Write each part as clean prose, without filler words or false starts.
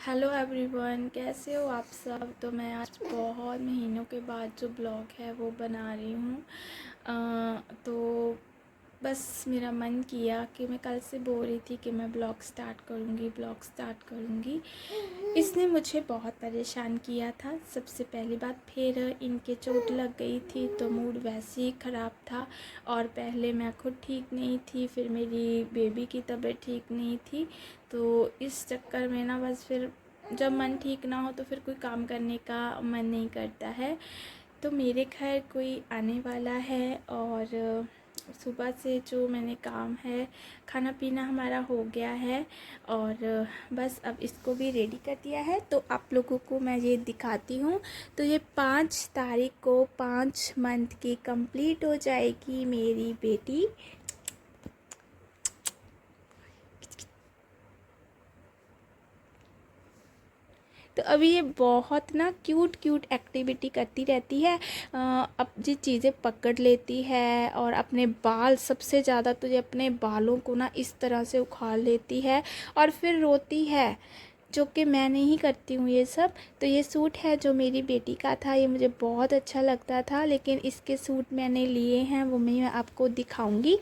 Hello everyone, कैसे हो आप सब। तो मैं आज बहुत महीनों के बाद जो ब्लॉग है वो बना रही हूँ। तो बस मेरा मन किया कि मैं कल से बोल रही थी कि मैं ब्लॉग स्टार्ट करूँगी। इसने मुझे बहुत परेशान किया था। सबसे पहली बात, फिर इनके चोट लग गई थी तो मूड वैसे ही ख़राब था। और पहले मैं खुद ठीक नहीं थी, फिर मेरी बेबी की तबीयत ठीक नहीं थी। तो इस चक्कर में ना बस फिर जब मन ठीक ना हो तो फिर कोई काम करने का मन नहीं करता है। तो मेरे घर कोई आने वाला है और सुबह से जो मैंने काम है, खाना पीना हमारा हो गया है और बस अब इसको भी रेडी कर दिया है। तो आप लोगों को मैं ये दिखाती हूँ। तो ये 5 तारीख को 5 मंथ की कंप्लीट हो जाएगी मेरी बेटी। तो अभी ये बहुत ना क्यूट एक्टिविटी करती रहती है। अब जी चीज़ें पकड़ लेती है और अपने बाल, सबसे ज़्यादा तो ये अपने बालों को ना इस तरह से उखाड़ लेती है और फिर रोती है, जो कि मैं नहीं करती हूँ ये सब। तो ये सूट है जो मेरी बेटी का था, ये मुझे बहुत अच्छा लगता था, लेकिन इसके सूट मैंने लिए हैं वो मैं आपको दिखाऊंगी।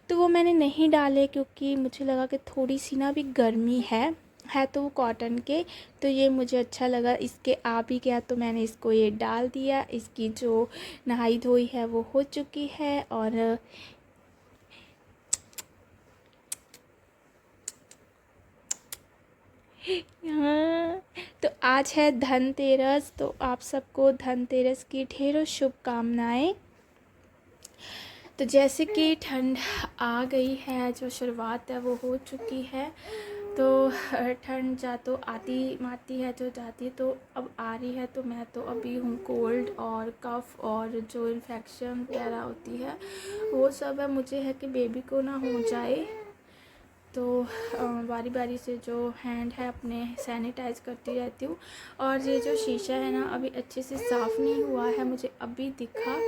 तो वो मैंने नहीं डाले क्योंकि मुझे लगा कि थोड़ी सी ना भी गर्मी है तो वो कॉटन के। तो ये मुझे अच्छा लगा, इसके आ भी गया तो मैंने इसको ये डाल दिया। इसकी जो नहाई धोई है वो हो चुकी है। और यहाँ तो आज है धनतेरस, तो आप सबको धनतेरस की ढेरों शुभकामनाएं। तो जैसे कि ठंड आ गई है, जो शुरुआत है वो हो चुकी है। तो ठंड जा तो आती है, जो जाती है तो अब आ रही है। तो मैं तो अभी हूँ कोल्ड और कफ़ और जो इन्फेक्शन वगैरह होती है वो सब है। मुझे है कि बेबी को ना हो जाए, तो बारी बारी से जो हैंड है अपने सैनिटाइज करती रहती हूँ। और ये जो शीशा है ना अभी अच्छे से साफ़ नहीं हुआ है, मुझे अभी दिखा,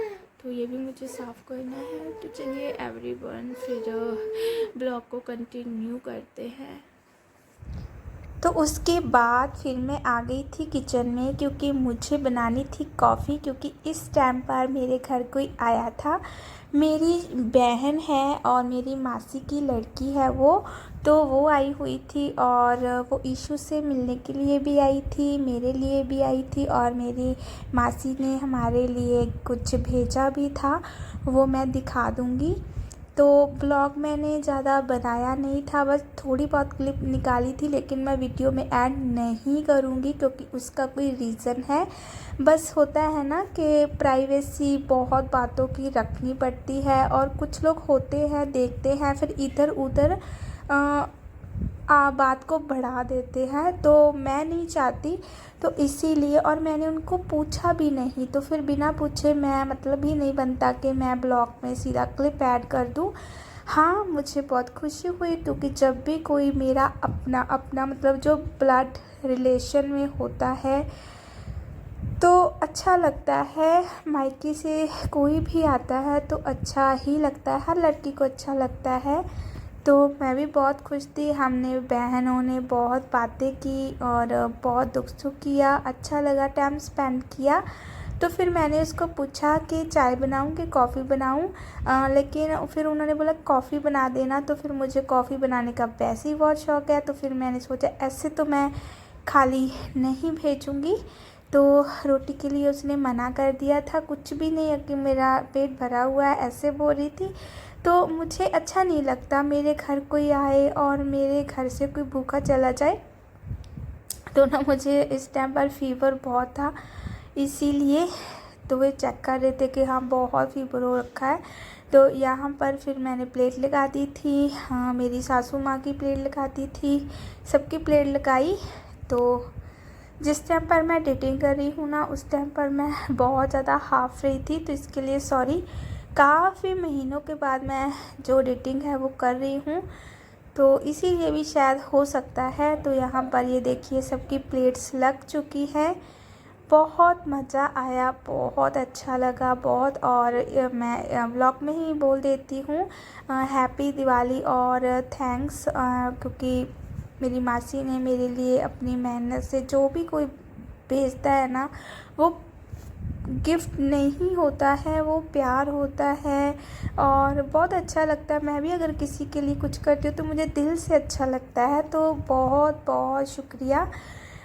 तो ये भी मुझे साफ़ करना है। तो चलिए एवरीवन, फिर ब्लॉग को कंटिन्यू करते हैं। तो उसके बाद फिर मैं आ गई थी किचन में, क्योंकि मुझे बनानी थी कॉफ़ी। क्योंकि इस टाइम पर मेरे घर कोई आया था, मेरी बहन है और मेरी मासी की लड़की है तो वो आई हुई थी और वो ईशू से मिलने के लिए भी आई थी, मेरे लिए भी आई थी और मेरी मासी ने हमारे लिए कुछ भेजा भी था, वो मैं दिखा दूँगी। तो ब्लॉग मैंने ज़्यादा बनाया नहीं था, बस थोड़ी बहुत क्लिप निकाली थी, लेकिन मैं वीडियो में ऐड नहीं करूँगी क्योंकि उसका कोई रीज़न है। बस होता है ना कि प्राइवेसी बहुत बातों की रखनी पड़ती है और कुछ लोग होते हैं, देखते हैं, फिर इधर उधर बात को बढ़ा देते हैं, तो मैं नहीं चाहती। तो इसीलिए, और मैंने उनको पूछा भी नहीं, तो फिर बिना पूछे मैं मतलब ही नहीं बनता कि मैं ब्लॉग में सीधा क्लिप ऐड कर दूँ। हाँ, मुझे बहुत खुशी हुई क्योंकि जब भी कोई मेरा अपना मतलब जो ब्लड रिलेशन में होता है तो अच्छा लगता है। मायके से कोई भी आता है तो अच्छा ही लगता है, हर लड़की को अच्छा लगता है। तो मैं भी बहुत खुश थी, हमने बहनों ने बहुत बातें की और बहुत दुख सुख किया, अच्छा लगा, टाइम स्पेंड किया। तो फिर मैंने उसको पूछा कि चाय बनाऊं कि कॉफ़ी बनाऊं, लेकिन फिर उन्होंने बोला कॉफ़ी बना देना। तो फिर मुझे कॉफ़ी बनाने का वैसे ही बहुत शौक़ है, तो फिर मैंने सोचा ऐसे तो मैं खाली नहीं भेजूँगी। तो रोटी के लिए उसने मना कर दिया था, कुछ भी नहीं है कि मेरा पेट भरा हुआ है, ऐसे बोल रही थी। तो मुझे अच्छा नहीं लगता मेरे घर कोई आए और मेरे घर से कोई भूखा चला जाए। तो ना मुझे इस टाइम पर फ़ीवर बहुत था, इसीलिए तो वे चेक कर रहे थे कि हाँ बहुत फ़ीवर हो रखा है। तो यहाँ पर फिर मैंने प्लेट लगा दी थी, हाँ मेरी सासू माँ की प्लेट लगा दी थी, सबकी प्लेट लगाई। तो जिस टाइम पर मैं एडिटिंग कर रही हूँ ना उस टाइम पर मैं बहुत ज़्यादा हाफ रही थी, तो इसके लिए सॉरी। काफ़ी महीनों के बाद मैं जो एडिटिंग है वो कर रही हूँ, तो इसीलिए भी शायद हो सकता है। तो यहाँ पर ये देखिए सबकी प्लेट्स लग चुकी है। बहुत मज़ा आया, बहुत अच्छा लगा बहुत। और मैं व्लॉग में ही बोल देती हूँ हैप्पी दिवाली और थैंक्स, क्योंकि मेरी मासी ने मेरे लिए अपनी मेहनत से जो भी कोई भेजता है ना, वो गिफ्ट नहीं होता है, वो प्यार होता है और बहुत अच्छा लगता है। मैं भी अगर किसी के लिए कुछ करती हूँ तो मुझे दिल से अच्छा लगता है। तो बहुत बहुत शुक्रिया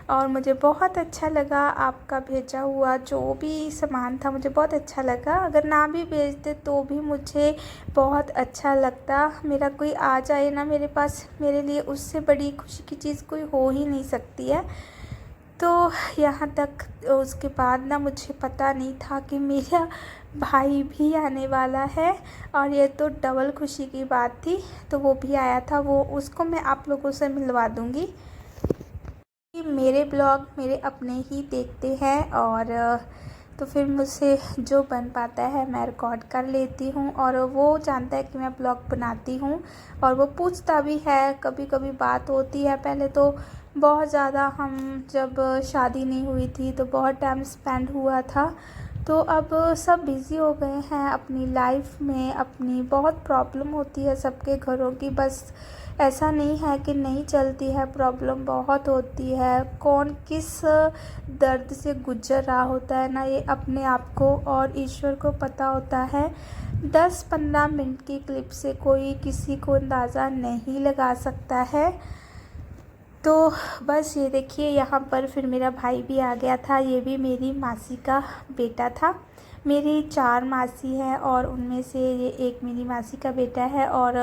और मुझे बहुत अच्छा लगा आपका भेजा हुआ जो भी सामान था, मुझे बहुत अच्छा लगा। अगर ना भी भेजते तो भी मुझे बहुत अच्छा लगता। मेरा कोई आ जाए ना मेरे पास, मेरे लिए उससे बड़ी खुशी की चीज़ कोई हो ही नहीं सकती है। तो यहाँ तक उसके बाद ना मुझे पता नहीं था कि मेरा भाई भी आने वाला है और ये तो डबल खुशी की बात थी। तो वो भी आया था, वो उसको मैं आप लोगों से मिलवा दूँगी। मेरे ब्लॉग मेरे अपने ही देखते हैं और तो फिर मुझसे जो बन पाता है मैं रिकॉर्ड कर लेती हूँ और वो जानता है कि मैं ब्लॉग बनाती हूँ और वो पूछता भी है। कभी कभी बात होती है, पहले तो बहुत ज़्यादा, हम जब शादी नहीं हुई थी तो बहुत टाइम स्पेंड हुआ था। तो अब सब बिज़ी हो गए हैं अपनी लाइफ में, अपनी बहुत प्रॉब्लम होती है सबके घरों की। बस ऐसा नहीं है कि नहीं चलती है, प्रॉब्लम बहुत होती है। कौन किस दर्द से गुजर रहा होता है ना, ये अपने आप को और ईश्वर को पता होता है। 10-15 मिनट की क्लिप से कोई किसी को अंदाज़ा नहीं लगा सकता है। तो बस ये देखिए, यहाँ पर फिर मेरा भाई भी आ गया था। ये भी मेरी मासी का बेटा था। मेरी 4 मासी हैं और उनमें से ये एक मेरी मासी का बेटा है और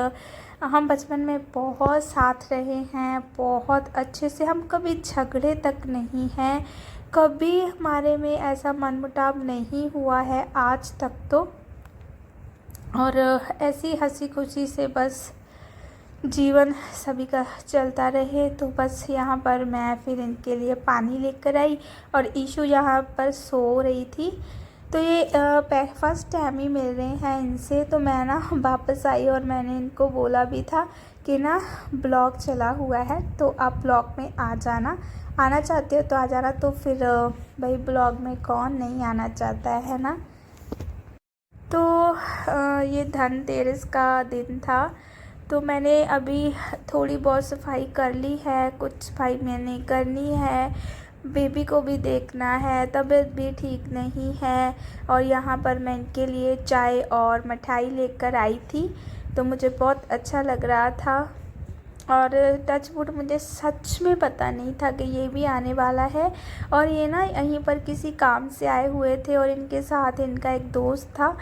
हम बचपन में बहुत साथ रहे हैं, बहुत अच्छे से। हम कभी झगड़े तक नहीं हैं, कभी हमारे में ऐसा मनमुटाव नहीं हुआ है आज तक तो। और ऐसी हंसी खुशी से बस जीवन सभी का चलता रहे। तो बस यहाँ पर मैं फिर इनके लिए पानी लेकर आई और ईशु यहाँ पर सो रही थी। तो ये फर्स्ट टाइम ही मिल रहे हैं इनसे। तो मैं ना वापस आई और मैंने इनको बोला भी था कि ना ब्लॉग चला हुआ है तो आप ब्लॉग में आ जाना, आना चाहते हो तो आ जाना। तो फिर भाई ब्लॉग में कौन नहीं आना चाहता है ना। तो ये धनतेरस का दिन था तो मैंने अभी थोड़ी बहुत सफाई कर ली है, कुछ सफाई मैंने करनी है, बेबी को भी देखना है, तबीयत भी ठीक नहीं है। और यहाँ पर मैं इनके लिए चाय और मिठाई लेकर आई थी तो मुझे बहुत अच्छा लग रहा था। और टच वुड मुझे सच में पता नहीं था कि ये भी आने वाला है। और ये ना यहीं पर किसी काम से आए हुए थे और इनके साथ इनका एक दोस्त था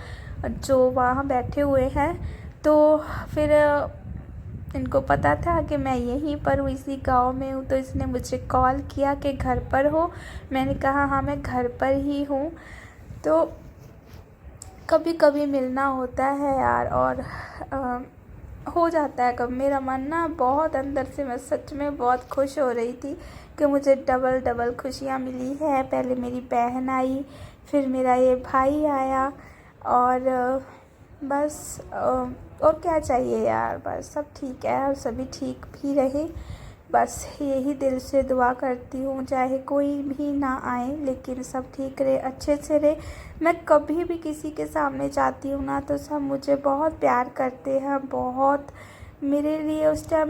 जो वहाँ बैठे हुए हैं। तो फिर इनको पता था कि मैं यहीं पर हूँ, इसी गांव में हूँ। तो इसने मुझे कॉल किया कि घर पर हो। मैंने कहा हाँ मैं घर पर ही हूँ। तो कभी कभी मिलना होता है यार और हो जाता है कब। मेरा मन ना बहुत अंदर से, मैं सच में बहुत खुश हो रही थी कि मुझे डबल डबल खुशियाँ मिली है। पहले मेरी बहन आई, फिर मेरा ये भाई आया और बस और क्या चाहिए यार, बस सब ठीक है और सभी ठीक भी रहे। बस यही दिल से दुआ करती हूँ, चाहे कोई भी ना आए लेकिन सब ठीक रहे, अच्छे से रहे। मैं कभी भी किसी के सामने जाती हूँ ना तो सब मुझे बहुत प्यार करते हैं, बहुत मेरे लिए। उस टाइम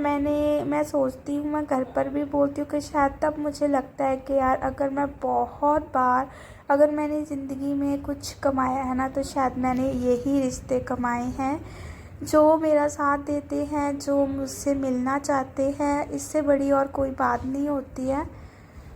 मैं सोचती हूँ, मैं घर पर भी बोलती हूँ कि शायद तब मुझे लगता है कि यार अगर मैं बहुत बार, अगर मैंने ज़िंदगी में कुछ कमाया है ना तो शायद मैंने यही रिश्ते कमाए हैं जो मेरा साथ देते हैं, जो मुझसे मिलना चाहते हैं। इससे बड़ी और कोई बात नहीं होती है।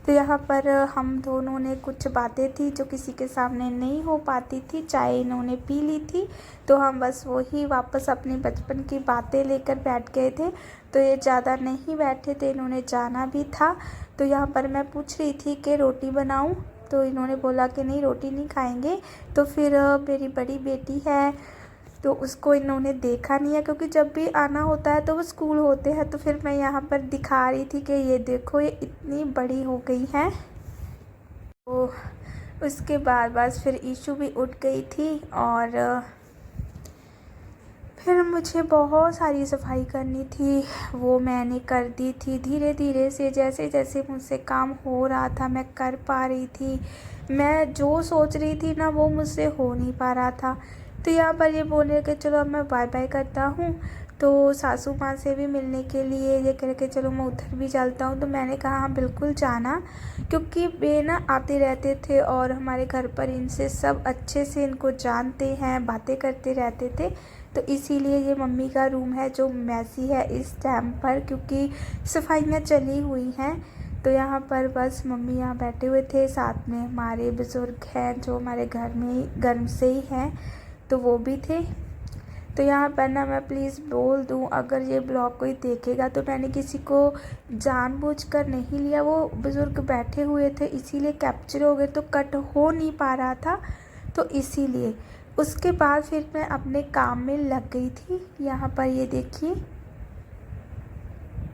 तो यहाँ पर हम दोनों ने कुछ बातें थी जो किसी के सामने नहीं हो पाती थी, चाय इन्होंने पी ली थी तो हम बस वही वापस अपनी बचपन की बातें लेकर बैठ गए थे। तो ये ज़्यादा नहीं बैठे थे, इन्होंने जाना भी था। तो यहाँ पर मैं पूछ रही थी कि रोटी बनाऊँ, तो इन्होंने बोला कि नहीं रोटी नहीं खाएंगे। तो फिर मेरी बड़ी बेटी है तो उसको इन्होंने देखा नहीं है, क्योंकि जब भी आना होता है तो वो स्कूल होते हैं। तो फिर मैं यहाँ पर दिखा रही थी कि ये देखो ये इतनी बड़ी हो गई है। तो उसके बाद बस फिर ईशू भी उठ गई थी और फिर मुझे बहुत सारी सफाई करनी थी, वो मैंने कर दी थी धीरे धीरे से। जैसे जैसे मुझसे काम हो रहा था मैं कर पा रही थी। मैं जो सोच रही थी ना वो मुझसे हो नहीं पा रहा था। तो यहाँ पर ये बोले कि चलो अब मैं बाय बाय करता हूँ। तो सासू माँ से भी मिलने के लिए ये कह के चलो मैं उधर भी चलता हूँ। तो मैंने कहा हाँ बिल्कुल जाना, क्योंकि वे ना आते रहते थे और हमारे घर पर इनसे सब अच्छे से इनको जानते हैं, बातें करते रहते थे। तो इसीलिए ये मम्मी का रूम है जो मैसी है इस टाइम पर, क्योंकि सफाइयाँ चली हुई हैं। तो यहाँ पर बस मम्मी यहाँ बैठे हुए थे, साथ में हमारे बुज़ुर्ग हैं जो हमारे घर से ही हैं, तो वो भी थे। तो यहाँ पर ना मैं प्लीज़ बोल दूँ, अगर ये ब्लॉग कोई देखेगा तो मैंने किसी को जानबूझकर नहीं लिया, वो बुज़ुर्ग बैठे हुए थे इसीलिए कैप्चर हो गए, तो कट हो नहीं पा रहा था, तो इसीलिए। उसके बाद फिर मैं अपने काम में लग गई थी। यहाँ पर ये देखिए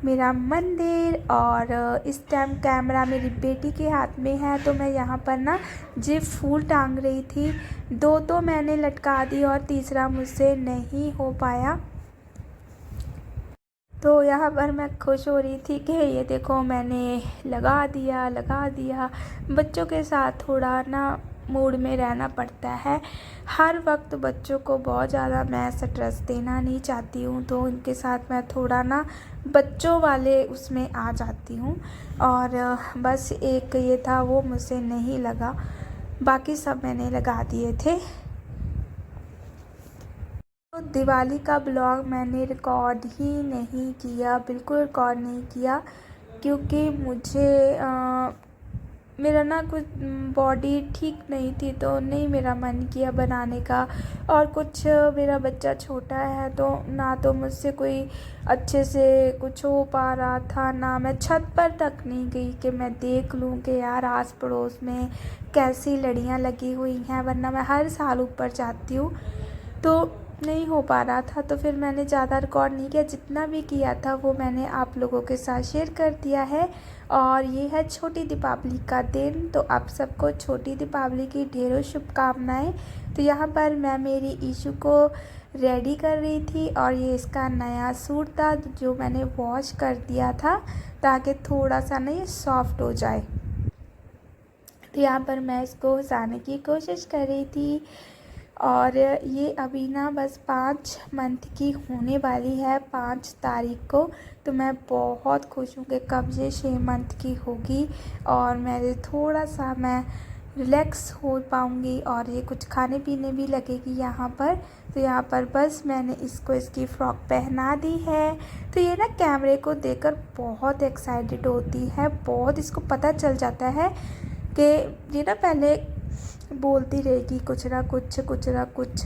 मेरा मंदिर, और इस टाइम कैमरा मेरी बेटी के हाथ में है। तो मैं यहाँ पर ना जी फूल टांग रही थी, 2 तो मैंने लटका दी और तीसरा मुझसे नहीं हो पाया। तो यहाँ पर मैं खुश हो रही थी कि ये देखो मैंने लगा दिया। बच्चों के साथ थोड़ा ना मूड में रहना पड़ता है। हर वक्त बच्चों को बहुत ज़्यादा मैं स्ट्रेस देना नहीं चाहती हूँ, तो उनके साथ मैं थोड़ा ना बच्चों वाले उसमें आ जाती हूँ। और बस एक ये था वो मुझसे नहीं लगा, बाकी सब मैंने लगा दिए थे। तो दिवाली का ब्लॉग मैंने रिकॉर्ड ही नहीं किया, बिल्कुल रिकॉर्ड नहीं किया, क्योंकि मुझे मेरा ना कुछ बॉडी ठीक नहीं थी, तो नहीं मेरा मन किया बनाने का। और कुछ मेरा बच्चा छोटा है, तो ना तो मुझसे कोई अच्छे से कुछ हो पा रहा था, ना मैं छत पर तक नहीं गई कि मैं देख लूँ कि यार आस पड़ोस में कैसी लड़ियाँ लगी हुई हैं, वरना मैं हर साल ऊपर जाती हूँ। तो नहीं हो पा रहा था, तो फिर मैंने ज़्यादा रिकॉर्ड नहीं किया, जितना भी किया था वो मैंने आप लोगों के साथ शेयर कर दिया है। और ये है छोटी दीपावली का दिन, तो आप सबको छोटी दीपावली की ढेरों शुभकामनाएं। तो यहाँ पर मैं मेरी ईशू को रेडी कर रही थी, और ये इसका नया सूट था जो मैंने वॉश कर दिया था ताकि थोड़ा सा ना ये सॉफ्ट हो जाए। तो यहाँ पर मैं इसको हसाने की कोशिश कर रही थी, और ये अभी ना बस 5 मंथ की होने वाली है 5 तारीख को। तो मैं बहुत खुश हूँ कि कब ये 6 मंथ की होगी और मेरे थोड़ा सा मैं रिलैक्स हो पाऊँगी, और ये कुछ खाने पीने भी लगेगी यहाँ पर। तो यहाँ पर बस मैंने इसको इसकी फ़्रॉक पहना दी है। तो ये ना कैमरे को देखकर बहुत एक्साइटेड होती है, बहुत इसको पता चल जाता है कि ये ना पहले बोलती रहेगी कुछ ना कुछ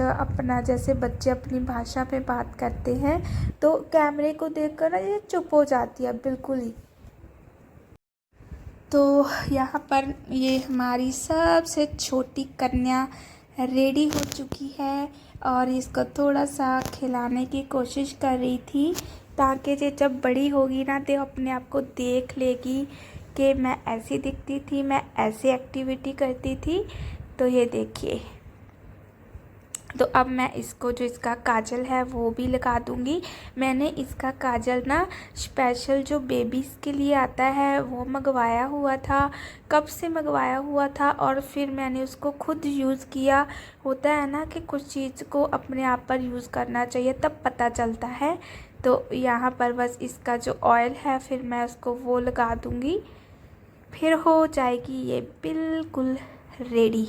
अपना, जैसे बच्चे अपनी भाषा में बात करते हैं, तो कैमरे को देखकर ना ये चुप हो जाती है बिल्कुल ही। तो यहाँ पर ये हमारी सबसे छोटी कन्या रेडी हो चुकी है, और इसको थोड़ा सा खिलाने की कोशिश कर रही थी ताकि ये जब बड़ी होगी ना तो अपने आप को देख लेगी कि मैं ऐसी दिखती थी, मैं ऐसी एक्टिविटी करती थी। तो ये देखिए, तो अब मैं इसको जो इसका काजल है वो भी लगा दूंगी। मैंने इसका काजल ना स्पेशल जो बेबीज़ के लिए आता है वो मंगवाया हुआ था, कब से मंगवाया हुआ था, और फिर मैंने उसको खुद यूज़ किया। होता है ना कि कुछ चीज़ को अपने आप पर यूज़ करना चाहिए तब पता चलता है। तो यहाँ पर बस इसका जो ऑयल है फिर मैं उसको वो लगा दूँगी, फिर हो जाएगी ये बिल्कुल रेडी।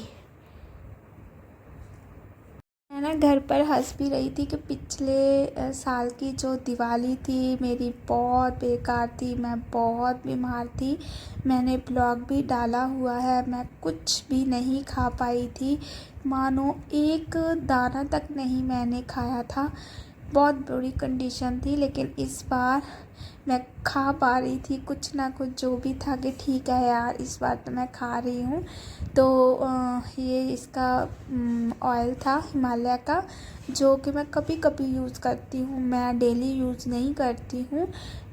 मैं ना घर पर हंस भी रही थी कि पिछले साल की जो दिवाली थी मेरी बहुत बेकार थी, मैं बहुत बीमार थी। मैंने ब्लॉग भी डाला हुआ है, मैं कुछ भी नहीं खा पाई थी, मानो एक दाना तक नहीं मैंने खाया था, बहुत बुरी कंडीशन थी। लेकिन इस बार मैं खा पा रही थी कुछ ना कुछ, जो भी था कि ठीक है यार इस बार तो मैं खा रही हूँ। तो ये इसका ऑयल था हिमालय का, जो कि मैं कभी कभी यूज़ करती हूँ, मैं डेली यूज़ नहीं करती हूँ।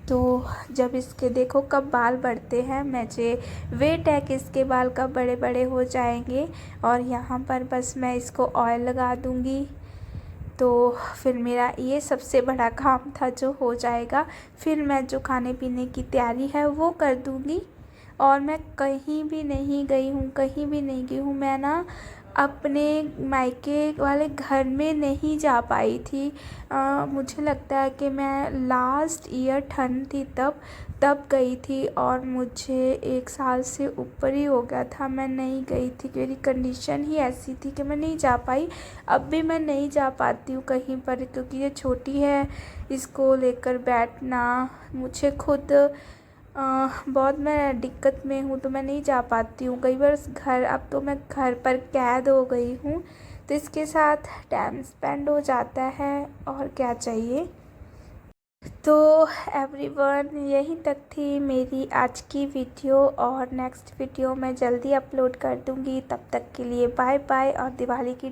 तो जब इसके देखो कब बाल बढ़ते हैं, मुझे वेट है कि इसके बाल कब बड़े बड़े हो जाएंगे। और यहाँ पर बस मैं इसको ऑयल लगा दूँगी, तो फिर मेरा ये सबसे बड़ा काम था जो हो जाएगा। फिर मैं जो खाने पीने की तैयारी है वो कर दूँगी। और मैं कहीं भी नहीं गई हूँ, मैं ना अपने मायके वाले घर में नहीं जा पाई थी। मुझे लगता है कि मैं लास्ट ईयर ठंड थी तब गई थी, और मुझे 1 साल से ऊपर ही हो गया था मैं नहीं गई थी। मेरी कंडीशन ही ऐसी थी कि मैं नहीं जा पाई। अब भी मैं नहीं जा पाती हूँ कहीं पर, क्योंकि ये छोटी है, इसको लेकर बैठना मुझे खुद बहुत मैं दिक्कत में हूँ, तो मैं नहीं जा पाती हूँ कई बार घर। अब तो मैं घर पर कैद हो गई हूँ, तो इसके साथ टाइम स्पेंड हो जाता है, और क्या चाहिए। तो एवरीवन, यहीं तक थी मेरी आज की वीडियो, और नेक्स्ट वीडियो मैं जल्दी अपलोड कर दूँगी। तब तक के लिए बाय बाय, और दिवाली की